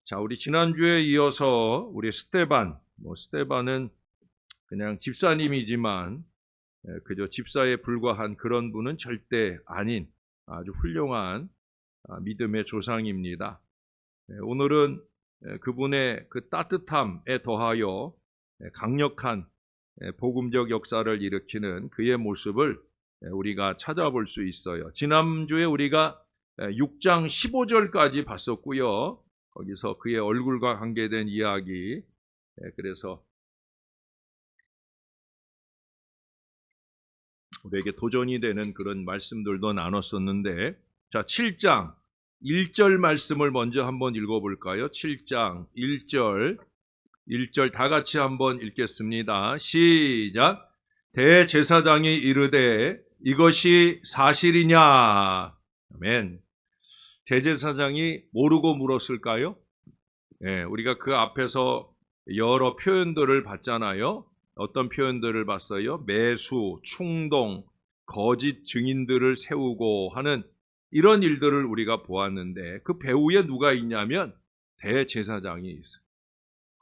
자, 우리 지난주에 이어서 우리 스데반은 그냥 집사님이지만 그저 집사에 불과한 그런 분은 절대 아닌 아주 훌륭한 믿음의 조상입니다. 오늘은 그분의 그 따뜻함에 더하여 강력한 복음적 역사를 일으키는 그의 모습을 우리가 찾아볼 수 있어요. 지난주에 우리가 6장 15절까지 봤었고요. 거기서 그의 얼굴과 관계된 이야기, 그래서 우리에게 도전이 되는 그런 말씀들도 나눴었는데, 자, 7장 1절 말씀을 먼저 한번 읽어볼까요? 7장 1절 다 같이 한번 읽겠습니다. 시작. 대제사장이 이르되 이것이 사실이냐? 아멘. 대제사장이 모르고 물었을까요? 우리가 그 앞에서 여러 표현들을 봤잖아요. 어떤 표현들을 봤어요? 매수, 충동, 거짓 증인들을 세우고 하는 이런 일들을 우리가 보았는데 그 배후에 누가 있냐면 대제사장이 있어요.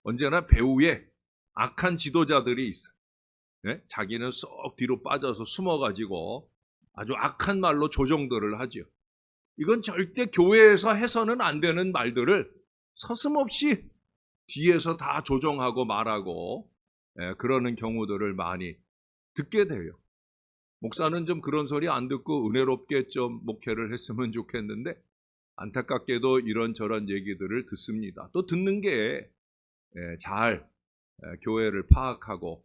언제나 배후에 악한 지도자들이 있어요. 자기는 쏙 뒤로 빠져서 숨어가지고 아주 악한 말로 조종들을 하죠. 이건 절대 교회에서 해서는 안 되는 말들을 서슴없이 뒤에서 다 조종하고 말하고 그러는 경우들을 많이 듣게 돼요. 목사는 좀 그런 소리 안 듣고 은혜롭게 좀 목회를 했으면 좋겠는데 안타깝게도 이런저런 얘기들을 듣습니다. 또 듣는 게 잘 교회를 파악하고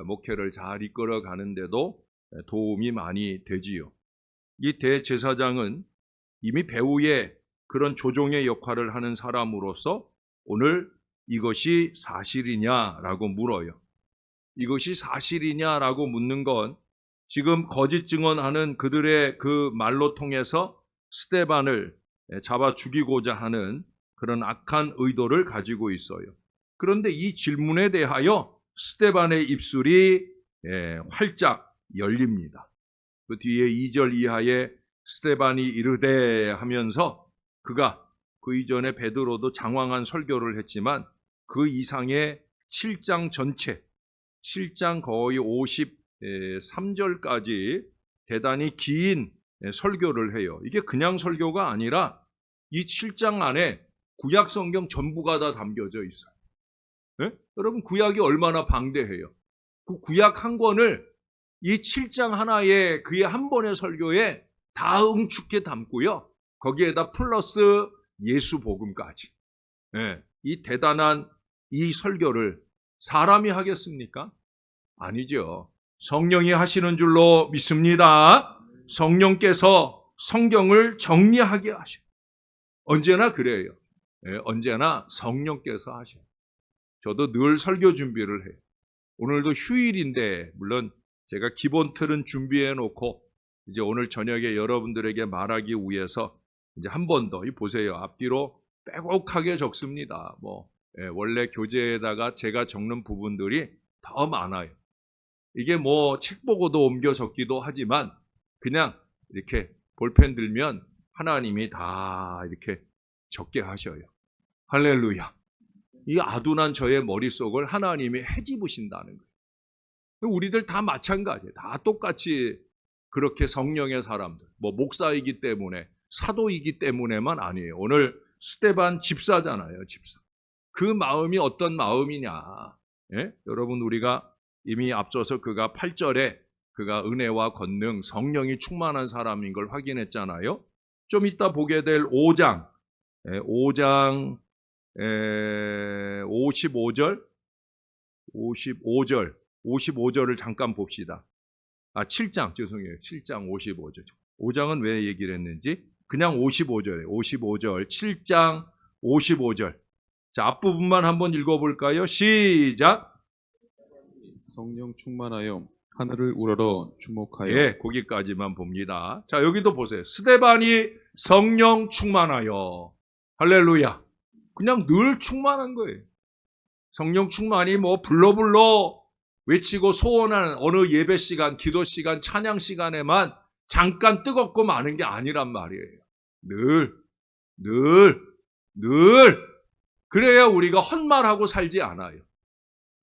목회를 잘 이끌어 가는데도 도움이 많이 되지요. 이 대제사장은 이미 배후에 그런 조종의 역할을 하는 사람으로서 오늘 이것이 사실이냐라고 물어요. 이것이 사실이냐라고 묻는 건 지금 거짓 증언하는 그들의 그 말로 통해서 스데반을 잡아 죽이고자 하는 그런 악한 의도를 가지고 있어요. 그런데 이 질문에 대하여 스데반의 입술이 활짝 열립니다. 그 뒤에 2절 이하에 스데반이 이르되 하면서 그가 그 이전에 베드로도 장황한 설교를 했지만 그 이상의 7장 전체, 7장 거의 53절까지 대단히 긴 설교를 해요. 이게 그냥 설교가 아니라 이 7장 안에 구약 성경 전부가 다 담겨져 있어요. 여러분 구약이 얼마나 방대해요. 그 구약 한 권을 이 7장 하나에 그의 한 번의 설교에 다 응축해 담고요. 거기에다 플러스 예수 복음까지. 이 대단한 이 설교를 사람이 하겠습니까? 아니죠. 성령이 하시는 줄로 믿습니다. 성령께서 성경을 정리하게 하셔요. 언제나 그래요. 언제나 성령께서 하셔요. 저도 늘 설교 준비를 해요. 오늘도 휴일인데 물론 제가 기본 틀은 준비해 놓고 이제 오늘 저녁에 여러분들에게 말하기 위해서 이제 한 번 더 보세요. 앞뒤로 빼곡하게 적습니다. 원래 교재에다가 제가 적는 부분들이 더 많아요. 이게 책 보고도 옮겨 적기도 하지만 그냥 이렇게 볼펜 들면 하나님이 다 이렇게 적게 하셔요. 할렐루야. 이 아둔한 저의 머릿속을 하나님이 헤집으신다는 거예요. 우리들 다 마찬가지예요. 다 똑같이 그렇게 성령의 사람들, 목사이기 때문에, 사도이기 때문에만 아니에요. 오늘 스데반 집사잖아요, 집사. 그 마음이 어떤 마음이냐. 여러분, 우리가 이미 앞서서 그가 8절에 그가 은혜와 권능, 성령이 충만한 사람인 걸 확인했잖아요. 좀 이따 보게 될 5장 55절을 잠깐 봅시다. 7장, 죄송해요. 7장 55절. 5장은 왜 얘기를 했는지. 그냥 55절이에요. 55절, 7장 55절. 자, 앞부분만 한번 읽어볼까요? 시작! 성령 충만하여 하늘을 우러러 주목하여. 거기까지만 봅니다. 자, 여기도 보세요. 스데반이 성령 충만하여. 할렐루야. 그냥 늘 충만한 거예요. 성령 충만이 불러 외치고 소원하는 어느 예배 시간, 기도 시간, 찬양 시간에만 잠깐 뜨겁고 마는 게 아니란 말이에요. 늘 그래야 우리가 헛말하고 살지 않아요.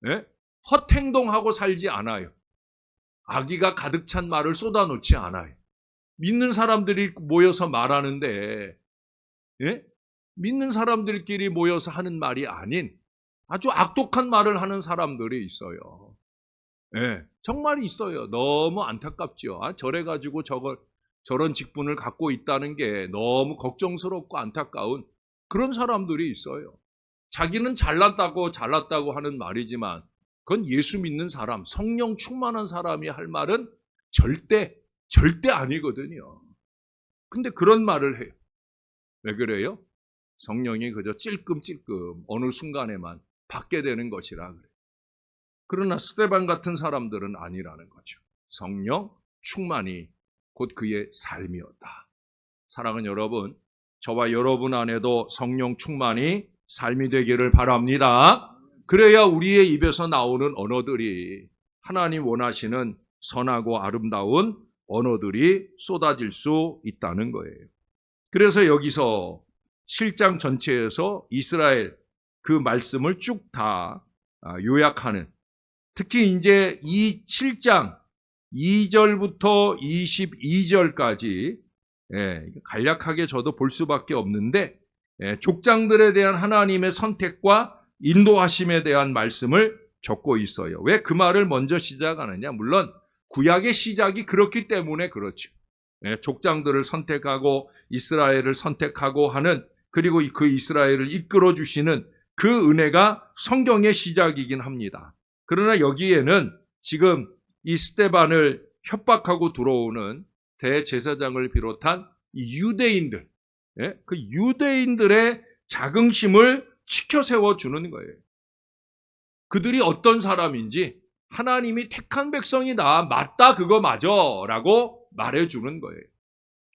예? 헛행동하고 살지 않아요. 악의가 가득 찬 말을 쏟아놓지 않아요. 믿는 사람들이 모여서 말하는데, 예? 믿는 사람들끼리 모여서 하는 말이 아닌 아주 악독한 말을 하는 사람들이 있어요. 예, 정말 있어요. 너무 안타깝죠. 저래가지고 저런 직분을 갖고 있다는 게 너무 걱정스럽고 안타까운 그런 사람들이 있어요. 자기는 잘났다고 하는 말이지만 그건 예수 믿는 사람, 성령 충만한 사람이 할 말은 절대 아니거든요. 근데 그런 말을 해요. 왜 그래요? 성령이 그저 찔끔찔끔 어느 순간에만 받게 되는 것이라 그래요. 그러나 스데반 같은 사람들은 아니라는 거죠. 성령 충만이 곧 그의 삶이었다. 사랑하는 여러분, 저와 여러분 안에도 성령 충만이 삶이 되기를 바랍니다. 그래야 우리의 입에서 나오는 언어들이 하나님 원하시는 선하고 아름다운 언어들이 쏟아질 수 있다는 거예요. 그래서 여기서 7장 전체에서 이스라엘 그 말씀을 쭉 다 요약하는, 특히 이제 이 7장 2절부터 22절까지 간략하게 저도 볼 수밖에 없는데 족장들에 대한 하나님의 선택과 인도하심에 대한 말씀을 적고 있어요. 왜 그 말을 먼저 시작하느냐? 물론 구약의 시작이 그렇기 때문에 그렇죠. 족장들을 선택하고 이스라엘을 선택하고 하는, 그리고 그 이스라엘을 이끌어 주시는 그 은혜가 성경의 시작이긴 합니다. 그러나 여기에는 지금 이 스데반을 협박하고 들어오는 대제사장을 비롯한 이 유대인들, 그 유대인들의 자긍심을 치켜 세워주는 거예요. 그들이 어떤 사람인지 하나님이 택한 백성이다, 맞다, 그거 맞아 라고 말해주는 거예요.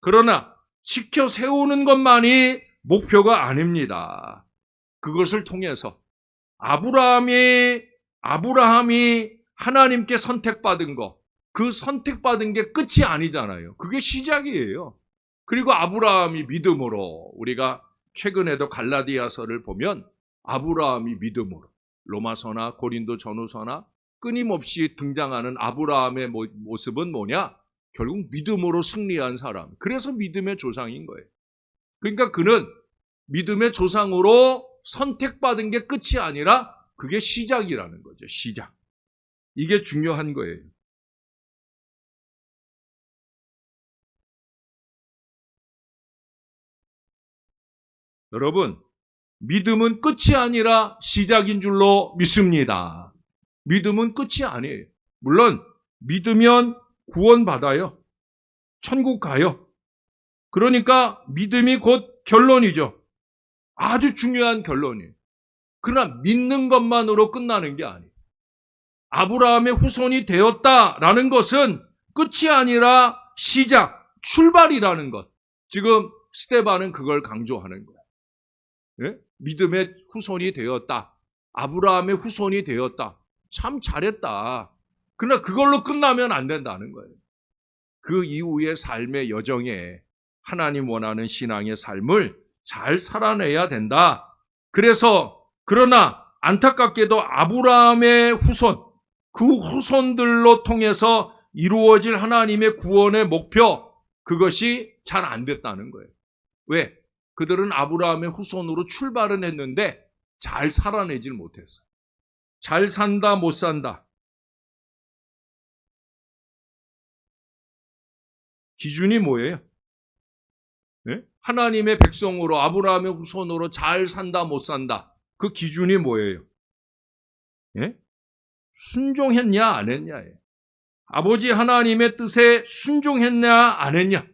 그러나 지켜 세우는 것만이 목표가 아닙니다. 그것을 통해서 아브라함이 하나님께 선택받은 거, 그 선택받은 게 끝이 아니잖아요. 그게 시작이에요. 그리고 아브라함이 믿음으로, 우리가 최근에도 갈라디아서를 보면 아브라함이 믿음으로, 로마서나 고린도 전후서나 끊임없이 등장하는 아브라함의 모습은 뭐냐? 결국 믿음으로 승리한 사람. 그래서 믿음의 조상인 거예요. 그러니까 그는 믿음의 조상으로 선택받은 게 끝이 아니라 그게 시작이라는 거죠. 시작. 이게 중요한 거예요. 여러분, 믿음은 끝이 아니라 시작인 줄로 믿습니다. 믿음은 끝이 아니에요. 물론 믿으면 구원받아요. 천국 가요. 그러니까 믿음이 곧 결론이죠. 아주 중요한 결론이에요. 그러나 믿는 것만으로 끝나는 게 아니에요. 아브라함의 후손이 되었다라는 것은 끝이 아니라 시작, 출발이라는 것. 지금 스데반은 그걸 강조하는 거예요. 예? 믿음의 후손이 되었다. 아브라함의 후손이 되었다. 참 잘했다. 그러나 그걸로 끝나면 안 된다는 거예요. 그 이후의 삶의 여정에 하나님 원하는 신앙의 삶을 잘 살아내야 된다. 그러나 안타깝게도 아브라함의 후손, 그 후손들로 통해서 이루어질 하나님의 구원의 목표, 그것이 잘 안 됐다는 거예요. 왜? 그들은 아브라함의 후손으로 출발은 했는데 잘 살아내질 못했어요. 잘 산다, 못 산다. 기준이 뭐예요? 네? 하나님의 백성으로, 아브라함의 후손으로 잘 산다, 못 산다. 그 기준이 뭐예요? 네? 순종했냐, 안 했냐예요. 아버지 하나님의 뜻에 순종했냐, 안 했냐.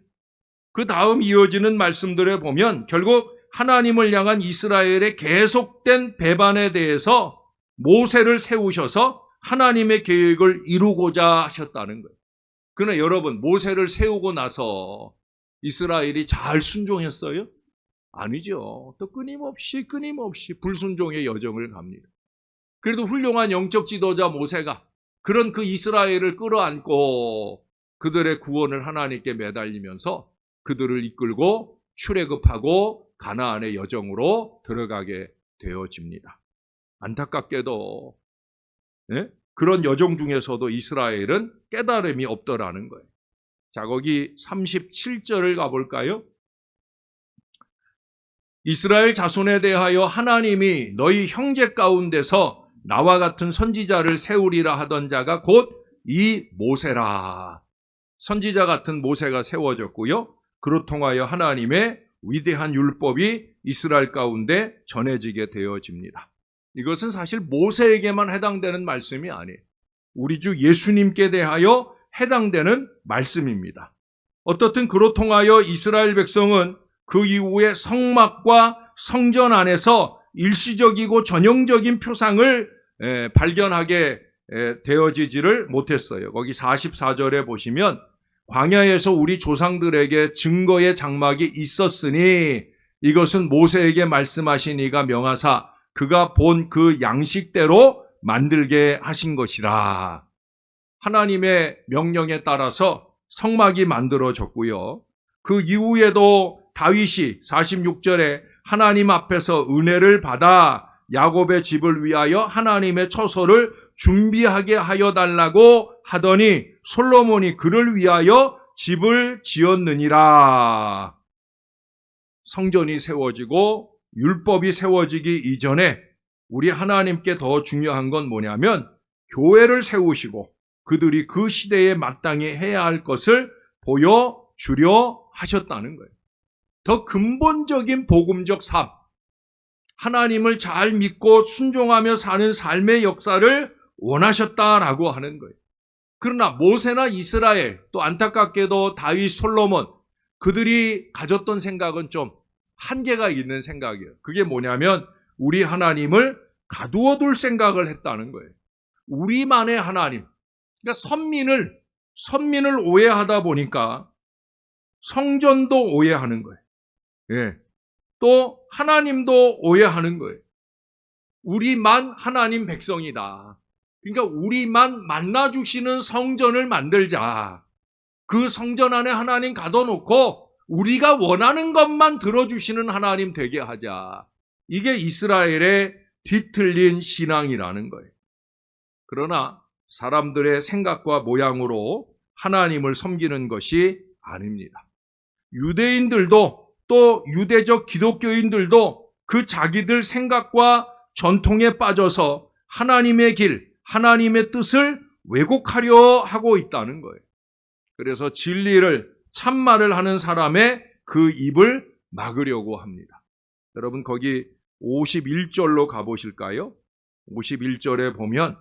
그 다음 이어지는 말씀들에 보면 결국 하나님을 향한 이스라엘의 계속된 배반에 대해서 모세를 세우셔서 하나님의 계획을 이루고자 하셨다는 거예요. 그러나 여러분, 모세를 세우고 나서 이스라엘이 잘 순종했어요? 아니죠. 또 끊임없이 불순종의 여정을 갑니다. 그래도 훌륭한 영적 지도자 모세가 그런 그 이스라엘을 끌어안고 그들의 구원을 하나님께 매달리면서 그들을 이끌고 출애굽하고 가나안의 여정으로 들어가게 되어집니다. 안타깝게도 그런 여종 중에서도 이스라엘은 깨달음이 없더라는 거예요. 자, 거기 37절을 가볼까요? 이스라엘 자손에 대하여 하나님이 너희 형제 가운데서 나와 같은 선지자를 세우리라 하던 자가 곧 이 모세라. 선지자 같은 모세가 세워졌고요. 그로 통하여 하나님의 위대한 율법이 이스라엘 가운데 전해지게 되어집니다. 이것은 사실 모세에게만 해당되는 말씀이 아니에요. 우리 주 예수님께 대하여 해당되는 말씀입니다. 어떻든 그로 통하여 이스라엘 백성은 그 이후에 성막과 성전 안에서 일시적이고 전형적인 표상을 발견하게 되어지지를 못했어요. 거기 44절에 보시면 광야에서 우리 조상들에게 증거의 장막이 있었으니 이것은 모세에게 말씀하신 이가 명하사 그가 본 그 양식대로 만들게 하신 것이라. 하나님의 명령에 따라서 성막이 만들어졌고요. 그 이후에도 다윗이 46절에 하나님 앞에서 은혜를 받아 야곱의 집을 위하여 하나님의 처소를 준비하게 하여 달라고 하더니 솔로몬이 그를 위하여 집을 지었느니라. 성전이 세워지고 율법이 세워지기 이전에 우리 하나님께 더 중요한 건 뭐냐면 교회를 세우시고 그들이 그 시대에 마땅히 해야 할 것을 보여주려 하셨다는 거예요. 더 근본적인 복음적 삶, 하나님을 잘 믿고 순종하며 사는 삶의 역사를 원하셨다라고 하는 거예요. 그러나 모세나 이스라엘, 또 안타깝게도 다윗, 솔로몬, 그들이 가졌던 생각은 좀 한계가 있는 생각이에요. 그게 뭐냐면 우리 하나님을 가두어 둘 생각을 했다는 거예요. 우리만의 하나님. 그러니까 선민을 오해하다 보니까 성전도 오해하는 거예요. 예. 또 하나님도 오해하는 거예요. 우리만 하나님 백성이다. 그러니까 우리만 만나주시는 성전을 만들자. 그 성전 안에 하나님 가둬놓고 우리가 원하는 것만 들어주시는 하나님 되게 하자. 이게 이스라엘의 뒤틀린 신앙이라는 거예요. 그러나 사람들의 생각과 모양으로 하나님을 섬기는 것이 아닙니다. 유대인들도 또 유대적 기독교인들도 그 자기들 생각과 전통에 빠져서 하나님의 길, 하나님의 뜻을 왜곡하려 하고 있다는 거예요. 그래서 진리를, 참말을 하는 사람의 그 입을 막으려고 합니다. 여러분 거기 51절로 가보실까요? 51절에 보면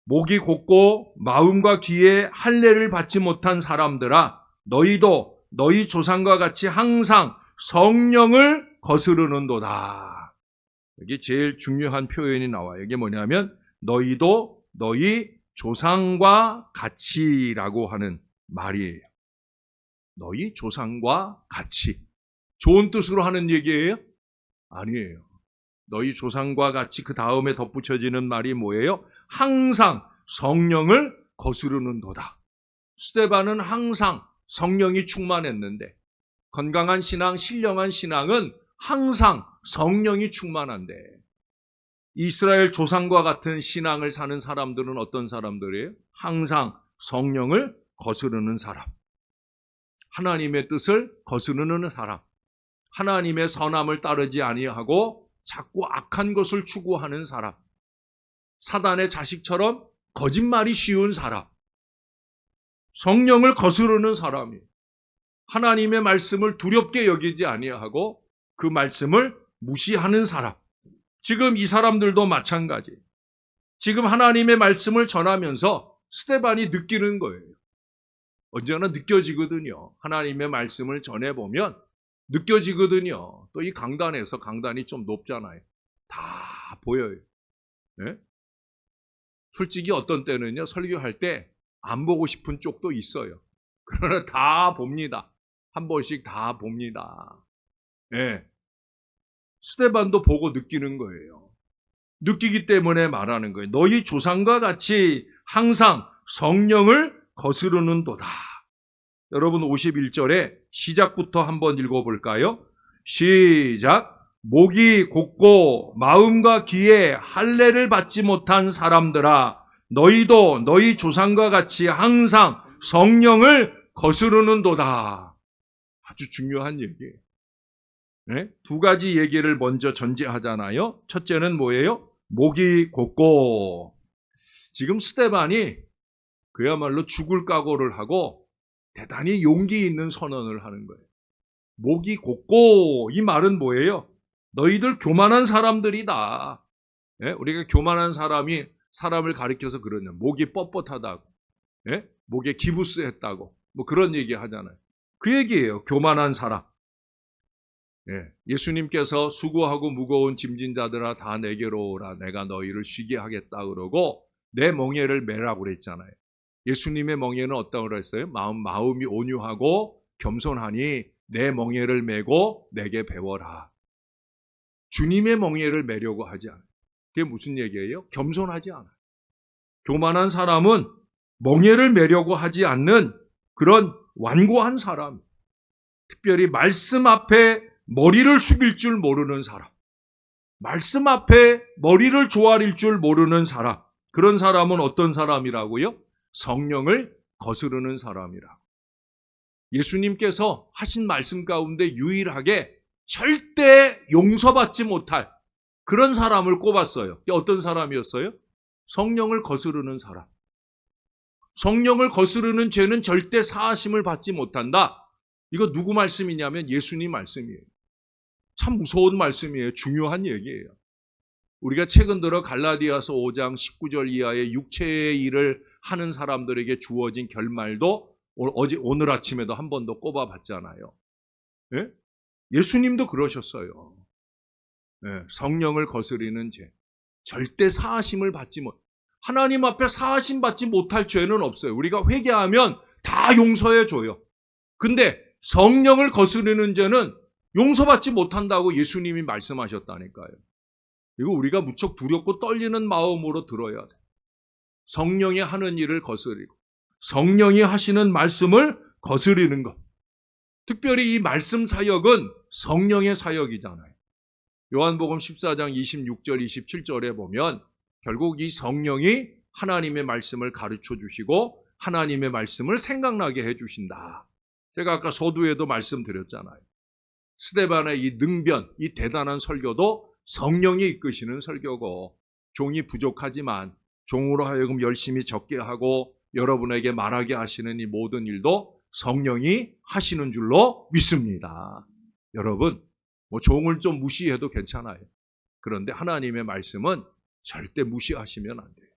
목이 곧고 마음과 귀에 할례를 받지 못한 사람들아 너희도 너희 조상과 같이 항상 성령을 거스르는도다. 여기 제일 중요한 표현이 나와요. 이게 뭐냐면 너희도 너희 조상과 같이라고 하는 말이에요. 너희 조상과 같이. 좋은 뜻으로 하는 얘기예요? 아니에요. 너희 조상과 같이 그 다음에 덧붙여지는 말이 뭐예요? 항상 성령을 거스르는도다. 스데반은 항상 성령이 충만했는데 건강한 신앙, 신령한 신앙은 항상 성령이 충만한데 이스라엘 조상과 같은 신앙을 사는 사람들은 어떤 사람들이에요? 항상 성령을 거스르는 사람. 하나님의 뜻을 거스르는 사람. 하나님의 선함을 따르지 아니하고 자꾸 악한 것을 추구하는 사람. 사단의 자식처럼 거짓말이 쉬운 사람. 성령을 거스르는 사람이 하나님의 말씀을 두렵게 여기지 아니하고 그 말씀을 무시하는 사람. 지금 이 사람들도 마찬가지. 지금 하나님의 말씀을 전하면서 스데반이 느끼는 거예요. 언제나 느껴지거든요. 하나님의 말씀을 전해보면 느껴지거든요. 또 이 강단에서 강단이 좀 높잖아요. 다 보여요. 네? 솔직히 어떤 때는요, 설교할 때 안 보고 싶은 쪽도 있어요. 그러나 다 봅니다. 한 번씩 다 봅니다. 네. 스데반도 보고 느끼는 거예요. 느끼기 때문에 말하는 거예요. 너희 조상과 같이 항상 성령을 거스르는도다. 여러분 51절에 시작부터 한번 읽어볼까요? 시작. 목이 곧고 마음과 귀에 할례를 받지 못한 사람들아, 너희도 너희 조상과 같이 항상 성령을 거스르는도다. 아주 중요한 얘기예요. 네? 두 가지 얘기를 먼저 전제하잖아요. 첫째는 뭐예요? 목이 곧고. 지금 스데반이 그야말로 죽을 각오를 하고 대단히 용기 있는 선언을 하는 거예요. 목이 곧고, 이 말은 뭐예요? 너희들 교만한 사람들이다. 예? 우리가 교만한 사람이 사람을 가리켜서 그러냐. 목이 뻣뻣하다고. 예? 목에 기부스했다고. 뭐 그런 얘기 하잖아요. 그 얘기예요. 교만한 사람. 예. 예수님께서 수고하고 무거운 짐진 자들아 다 내게로 오라. 내가 너희를 쉬게 하겠다 그러고 내 멍에를 매라고 그랬잖아요. 예수님의 멍에는 어떤 걸 했어요? 마음이 온유하고 겸손하니 내 멍에를 메고 내게 배워라. 주님의 멍에를 매려고 하지 않아요. 그게 무슨 얘기예요? 겸손하지 않아요. 교만한 사람은 멍에를 매려고 하지 않는 그런 완고한 사람. 특별히 말씀 앞에 머리를 숙일 줄 모르는 사람. 말씀 앞에 머리를 조아릴 줄 모르는 사람. 그런 사람은 어떤 사람이라고요? 성령을 거스르는 사람이라고. 예수님께서 하신 말씀 가운데 유일하게 절대 용서받지 못할 그런 사람을 꼽았어요. 어떤 사람이었어요? 성령을 거스르는 사람. 성령을 거스르는 죄는 절대 사하심을 받지 못한다. 이거 누구 말씀이냐면 예수님 말씀이에요. 참 무서운 말씀이에요. 중요한 얘기예요. 우리가 최근 들어 갈라디아서 5장 19절 이하의 육체의 일을 하는 사람들에게 주어진 결말도 오늘 아침에도 한 번 더 꼽아봤잖아요. 예? 예수님도 그러셨어요. 예, 성령을 거스리는 죄. 절대 사하심을 받지 못. 하나님 앞에 사하심 받지 못할 죄는 없어요. 우리가 회개하면 다 용서해 줘요. 근데 성령을 거스르는 죄는 용서받지 못한다고 예수님이 말씀하셨다니까요. 이거 우리가 무척 두렵고 떨리는 마음으로 들어야 돼. 성령이 하는 일을 거스리고 성령이 하시는 말씀을 거스리는 것. 특별히 이 말씀 사역은 성령의 사역이잖아요. 요한복음 14장 26절 27절에 보면 결국 이 성령이 하나님의 말씀을 가르쳐 주시고 하나님의 말씀을 생각나게 해 주신다. 제가 아까 서두에도 말씀드렸잖아요. 스데반의 이 능변, 이 대단한 설교도 성령이 이끄시는 설교고 종이 부족하지만 종으로 하여금 열심히 적게 하고 여러분에게 말하게 하시는 이 모든 일도 성령이 하시는 줄로 믿습니다. 여러분, 뭐 종을 좀 무시해도 괜찮아요. 그런데 하나님의 말씀은 절대 무시하시면 안 돼요.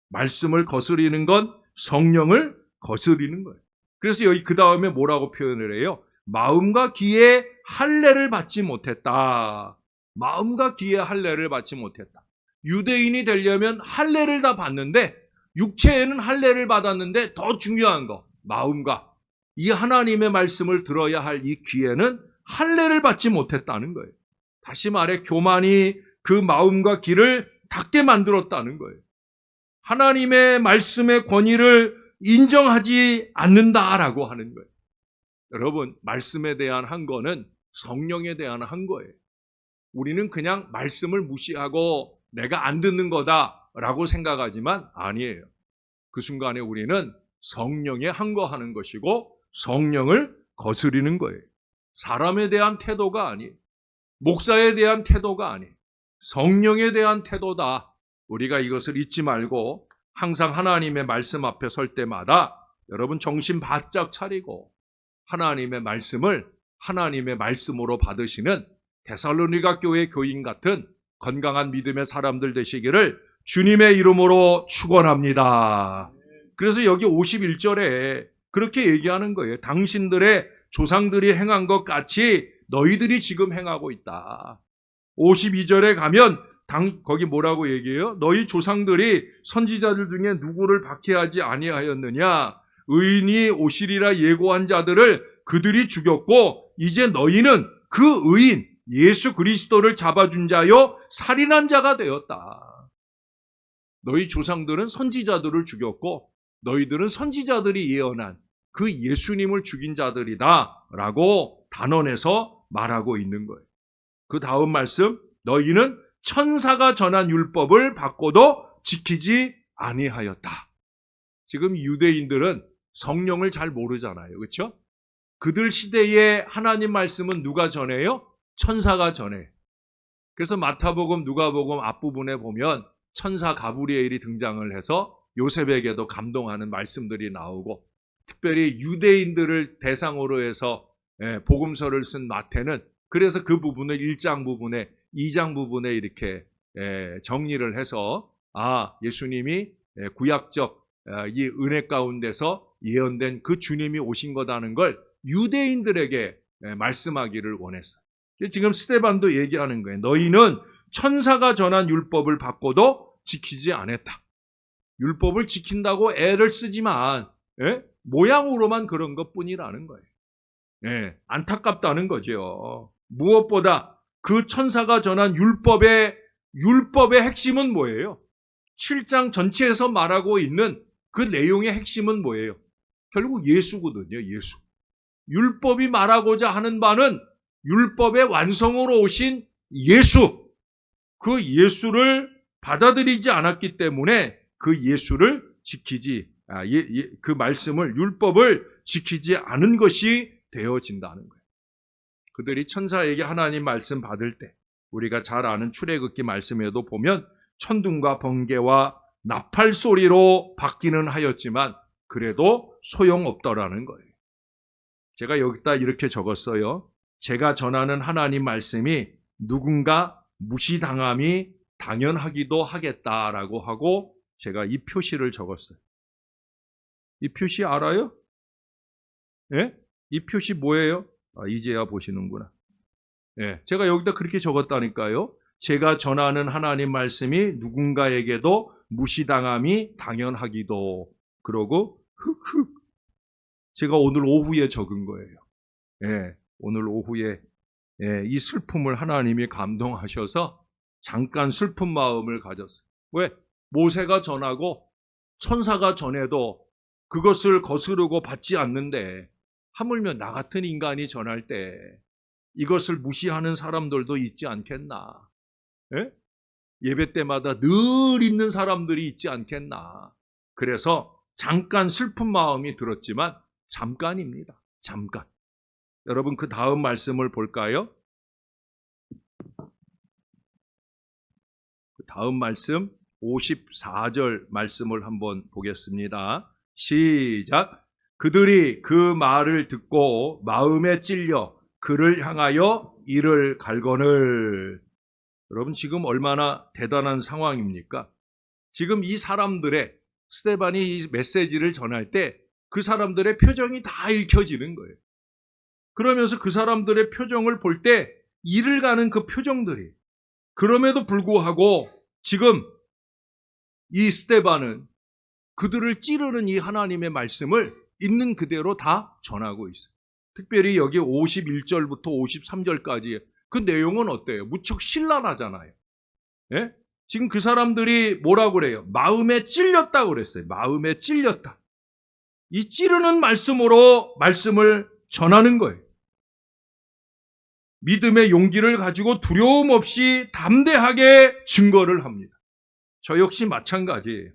말씀을 거스리는 건 성령을 거스리는 거예요. 그래서 여기 그 다음에 뭐라고 표현을 해요? 마음과 귀에 할례를 받지 못했다. 마음과 귀에 할례를 받지 못했다. 유대인이 되려면 할례를 다 받는데 육체에는 할례를 받았는데 더 중요한 거 마음과 이 하나님의 말씀을 들어야 할 이 귀에는 할례를 받지 못했다는 거예요. 다시 말해 교만이 그 마음과 귀를 닫게 만들었다는 거예요. 하나님의 말씀의 권위를 인정하지 않는다라고 하는 거예요. 여러분, 말씀에 대한 한거는 성령에 대한 한거예요. 우리는 그냥 말씀을 무시하고 내가 안 듣는 거다라고 생각하지만 아니에요. 그 순간에 우리는 성령에 한거하는 것이고 성령을 거스리는 거예요. 사람에 대한 태도가 아니에요. 목사에 대한 태도가 아니에요. 성령에 대한 태도다. 우리가 이것을 잊지 말고 항상 하나님의 말씀 앞에 설 때마다 여러분 정신 바짝 차리고 하나님의 말씀을 하나님의 말씀으로 받으시는 데살로니가 교회 교인 같은 건강한 믿음의 사람들 되시기를 주님의 이름으로 축원합니다. 그래서 여기 51절에 그렇게 얘기하는 거예요. 당신들의 조상들이 행한 것 같이 너희들이 지금 행하고 있다. 52절에 가면 거기 뭐라고 얘기해요? 너희 조상들이 선지자들 중에 누구를 박해하지 아니하였느냐? 의인이 오시리라 예고한 자들을 그들이 죽였고 이제 너희는 그 의인 예수 그리스도를 잡아준 자요 살인한 자가 되었다. 너희 조상들은 선지자들을 죽였고 너희들은 선지자들이 예언한 그 예수님을 죽인 자들이다 라고 단언해서 말하고 있는 거예요. 그 다음 말씀, 너희는 천사가 전한 율법을 받고도 지키지 아니하였다. 지금 유대인들은 성령을 잘 모르잖아요. 그렇죠? 그들 시대에 하나님 말씀은 누가 전해요? 천사가 전해. 그래서 마태복음, 누가복음 앞부분에 보면 천사 가브리엘이 등장을 해서 요셉에게도 감동하는 말씀들이 나오고, 특별히 유대인들을 대상으로 해서 복음서를 쓴 마태는 그래서 그 부분을 1장 부분에 2장 부분에 이렇게 정리를 해서 예수님이 구약적 이 은혜 가운데서 예언된 그 주님이 오신 거다는 걸 유대인들에게 말씀하기를 원했어요. 지금 스데반도 얘기하는 거예요. 너희는 천사가 전한 율법을 받고도 지키지 않았다. 율법을 지킨다고 애를 쓰지만 모양으로만 그런 것뿐이라는 거예요. 안타깝다는 거죠. 무엇보다 그 천사가 전한 율법의 핵심은 뭐예요? 7장 전체에서 말하고 있는 그 내용의 핵심은 뭐예요? 결국 예수거든요. 예수. 율법이 말하고자 하는 바는 율법의 완성으로 오신 예수. 그 예수를 받아들이지 않았기 때문에 그 예수를 지키지, 그 말씀을, 율법을 지키지 않은 것이 되어진다는 거예요. 그들이 천사에게 하나님 말씀 받을 때, 우리가 잘 아는 출애굽기 말씀에도 보면 천둥과 번개와 나팔 소리로 받기는 하였지만 그래도 소용없더라는 거예요. 제가 여기다 이렇게 적었어요. 제가 전하는 하나님 말씀이 누군가 무시당함이 당연하기도 하겠다라고 하고 제가 이 표시를 적었어요. 이 표시 알아요? 이 표시 뭐예요? 이제야 보시는구나. 제가 여기다 그렇게 적었다니까요. 제가 전하는 하나님 말씀이 누군가에게도 무시당함이 당연하기도. 그러고 흑흑. 제가 오늘 오후에 적은 거예요. 오늘 오후에 이 슬픔을 하나님이 감동하셔서 잠깐 슬픈 마음을 가졌어요. 왜? 모세가 전하고 천사가 전해도 그것을 거스르고 받지 않는데 하물며 나 같은 인간이 전할 때 이것을 무시하는 사람들도 있지 않겠나? 예배 때마다 늘 있는 사람들이 있지 않겠나? 그래서 잠깐 슬픈 마음이 들었지만 잠깐입니다. 잠깐. 여러분 그 다음 말씀을 볼까요? 그 다음 말씀 54절 말씀을 한번 보겠습니다. 시작. 그들이 그 말을 듣고 마음에 찔려 그를 향하여 이를 갈거늘. 여러분 지금 얼마나 대단한 상황입니까? 지금 이 사람들의 스데반이 이 메시지를 전할 때 그 사람들의 표정이 다 읽혀지는 거예요. 그러면서 그 사람들의 표정을 볼 때 이를 가는 그 표정들이, 그럼에도 불구하고 지금 이 스데반은 그들을 찌르는 이 하나님의 말씀을 있는 그대로 다 전하고 있어요. 특별히 여기 51절부터 53절까지 그 내용은 어때요? 무척 신랄하잖아요. 지금 그 사람들이 뭐라고 그래요? 마음에 찔렸다고 그랬어요. 마음에 찔렸다. 이 찌르는 말씀으로 말씀을 전하는 거예요. 믿음의 용기를 가지고 두려움 없이 담대하게 증거를 합니다. 저 역시 마찬가지예요.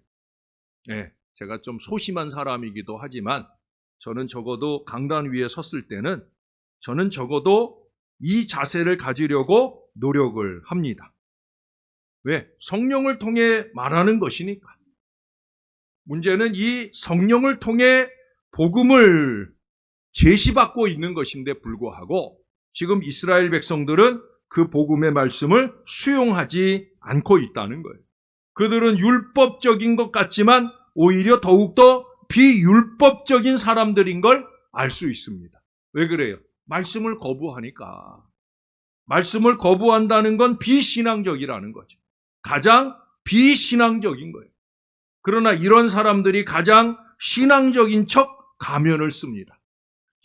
제가 좀 소심한 사람이기도 하지만 저는 적어도 강단 위에 섰을 때는 저는 적어도 이 자세를 가지려고 노력을 합니다. 왜? 성령을 통해 말하는 것이니까. 문제는 이 성령을 통해 복음을 제시받고 있는 것인데 불구하고 지금 이스라엘 백성들은 그 복음의 말씀을 수용하지 않고 있다는 거예요. 그들은 율법적인 것 같지만 오히려 더욱더 비율법적인 사람들인 걸 알 수 있습니다. 왜 그래요? 말씀을 거부하니까. 말씀을 거부한다는 건 비신앙적이라는 거죠. 가장 비신앙적인 거예요. 그러나 이런 사람들이 가장 신앙적인 척 가면을 씁니다.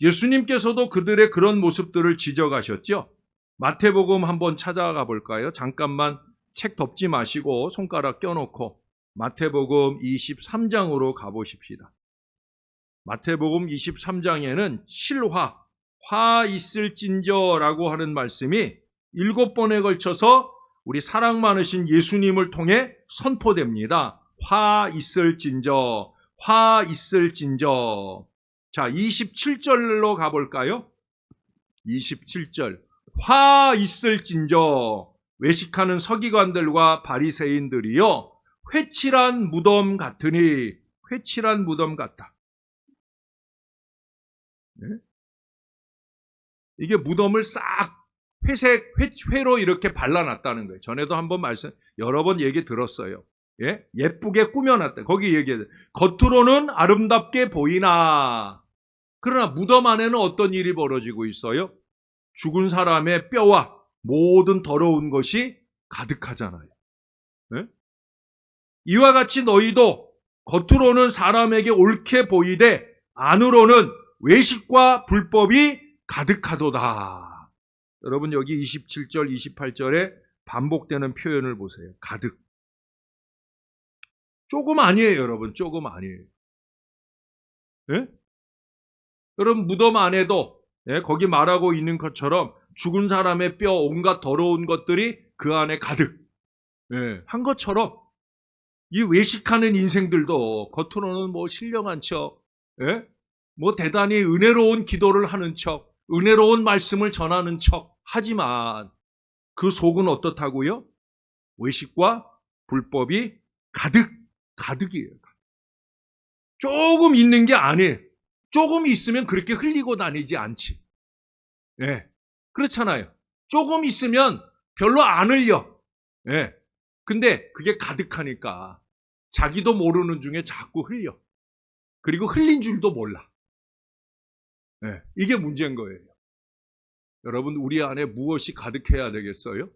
예수님께서도 그들의 그런 모습들을 지적하셨죠. 마태복음 한번 찾아가 볼까요? 잠깐만 책 덮지 마시고 손가락 껴놓고 마태복음 23장으로 가보십시다. 마태복음 23장에는 실화, 화 있을진저라고 하는 말씀이 7번에 걸쳐서 우리 사랑 많으신 예수님을 통해 선포됩니다. 화 있을진저, 화 있을진저. 자, 27절로 가볼까요? 27절. 화 있을진저, 외식하는 서기관들과 바리새인들이여 회칠한 무덤 같으니, 회칠한 무덤 같다. 네? 이게 무덤을 싹 회로 이렇게 발라놨다는 거예요. 전에도 한번 여러 번 얘기 들었어요. 예? 예쁘게 꾸며놨다. 거기 얘기해요. 겉으로는 아름답게 보이나, 그러나 무덤 안에는 어떤 일이 벌어지고 있어요? 죽은 사람의 뼈와 모든 더러운 것이 가득하잖아요. 예? 이와 같이 너희도 겉으로는 사람에게 옳게 보이되 안으로는 외식과 불법이 가득하도다. 여러분 여기 27절, 28절에 반복되는 표현을 보세요. 가득. 조금 아니에요, 여러분. 조금 아니에요. 예? 여러분 무덤 안에도 거기 말하고 있는 것처럼 죽은 사람의 뼈, 온갖 더러운 것들이 그 안에 가득 한 것처럼 이 외식하는 인생들도 겉으로는 뭐 신령한 척, 뭐 대단히 은혜로운 기도를 하는 척, 은혜로운 말씀을 전하는 척 하지만 그 속은 어떻다고요? 외식과 불법이 가득이에요. 조금 있는 게 아니에요. 조금 있으면 그렇게 흘리고 다니지 않지. 그렇잖아요. 조금 있으면 별로 안 흘려. 근데 그게 가득하니까 자기도 모르는 중에 자꾸 흘려. 그리고 흘린 줄도 몰라. 이게 문제인 거예요. 여러분 우리 안에 무엇이 가득해야 되겠어요?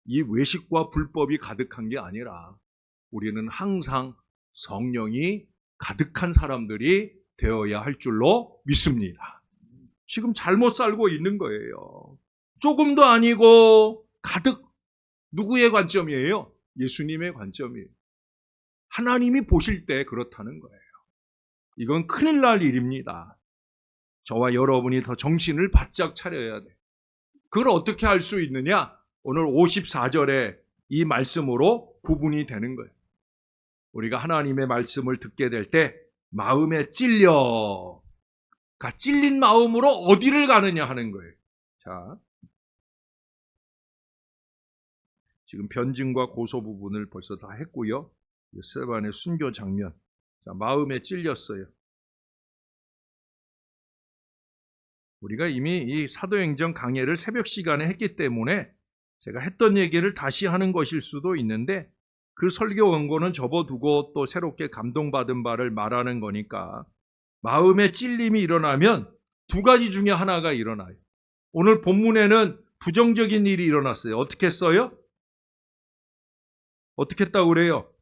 이 외식과 불법이 가득한 게 아니라 우리는 항상 성령이 가득한 사람들이 되어야 할 줄로 믿습니다. 지금 잘못 살고 있는 거예요. 조금도 아니고 가득. 누구의 관점이에요? 예수님의 관점이에요. 하나님이 보실 때 그렇다는 거예요. 이건 큰일 날 일입니다. 저와 여러분이 더 정신을 바짝 차려야 돼. 그걸 어떻게 할 수 있느냐? 오늘 54절에 이 말씀으로 구분이 되는 거예요. 우리가 하나님의 말씀을 듣게 될 때 마음에 찔려. 찔린 마음으로 어디를 가느냐 하는 거예요. 자, 지금 변증과 고소 부분을 벌써 다 했고요. 스데반의 순교 장면. 자, 마음에 찔렸어요. 우리가 이미 이 사도행전 강해를 새벽 시간에 했기 때문에 제가 했던 얘기를 다시 하는 것일 수도 있는데 그 설교 원고는 접어두고 또 새롭게 감동받은 바를 말하는 거니까 마음에 찔림이 일어나면 두 가지 중에 하나가 일어나요. 오늘 본문에는 부정적인 일이 일어났어요. 어떻게 했어요? 어떻게 했다고 그래요?